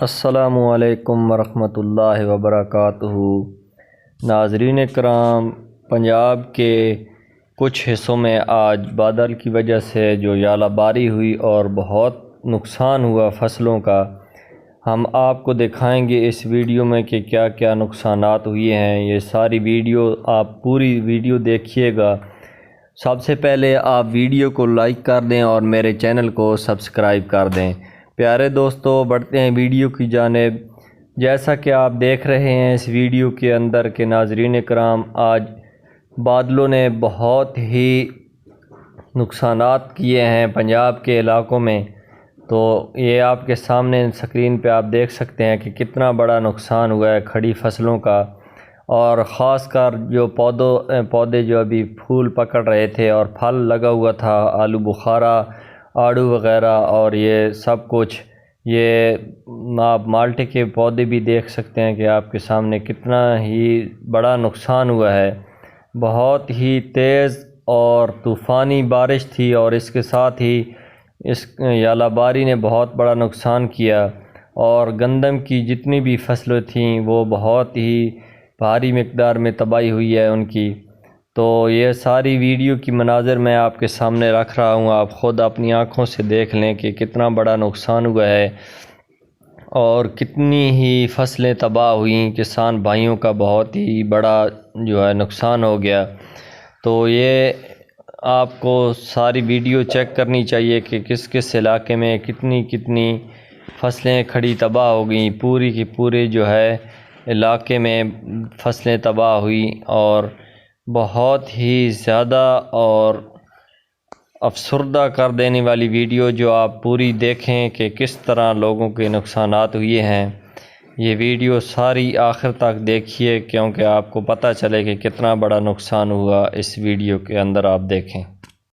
السلام علیکم ورحمۃ اللہ وبرکاتہ۔ ناظرین کرام، پنجاب کے کچھ حصوں میں آج بادل کی وجہ سے جو ژالہ باری ہوئی اور بہت نقصان ہوا فصلوں کا، ہم آپ کو دکھائیں گے اس ویڈیو میں کہ کیا کیا نقصانات ہوئے ہیں۔ یہ ساری ویڈیو آپ پوری ویڈیو دیکھیے گا۔ سب سے پہلے آپ ویڈیو کو لائک کر دیں اور میرے چینل کو سبسکرائب کر دیں۔ پیارے دوستو، بڑھتے ہیں ویڈیو کی جانب۔ جیسا کہ آپ دیکھ رہے ہیں اس ویڈیو کے اندر کہ ناظرین کرام، آج بادلوں نے بہت ہی نقصانات کیے ہیں پنجاب کے علاقوں میں۔ تو یہ آپ کے سامنے سکرین پہ آپ دیکھ سکتے ہیں کہ کتنا بڑا نقصان ہوا ہے کھڑی فصلوں کا، اور خاص کر جو پودے جو ابھی پھول پکڑ رہے تھے اور پھل لگا ہوا تھا، آلو بخارا، آڑو وغیرہ اور یہ سب کچھ، یہ آپ مالٹے کے پودے بھی دیکھ سکتے ہیں کہ آپ کے سامنے کتنا ہی بڑا نقصان ہوا ہے۔ بہت ہی تیز اور طوفانی بارش تھی، اور اس کے ساتھ ہی اس ژالہ باری نے بہت بڑا نقصان کیا، اور گندم کی جتنی بھی فصلیں تھیں وہ بہت ہی بھاری مقدار میں تباہی ہوئی ہے ان کی۔ تو یہ ساری ویڈیو کی مناظر میں آپ کے سامنے رکھ رہا ہوں، آپ خود اپنی آنکھوں سے دیکھ لیں کہ کتنا بڑا نقصان ہوا ہے اور کتنی ہی فصلیں تباہ ہوئیں۔ کسان بھائیوں کا بہت ہی بڑا جو ہے نقصان ہو گیا۔ تو یہ آپ کو ساری ویڈیو چیک کرنی چاہیے کہ کس کس علاقے میں کتنی فصلیں کھڑی تباہ ہو گئیں۔ پوری کی پورے جو ہے علاقے میں فصلیں تباہ ہوئیں، اور بہت ہی زیادہ اور افسردہ کر دینے والی ویڈیو جو آپ پوری دیکھیں کہ کس طرح لوگوں کے نقصانات ہوئے ہیں۔ یہ ویڈیو ساری آخر تک دیکھیے، کیونکہ آپ کو پتہ چلے کہ کتنا بڑا نقصان ہوا۔ اس ویڈیو کے اندر آپ دیکھیں۔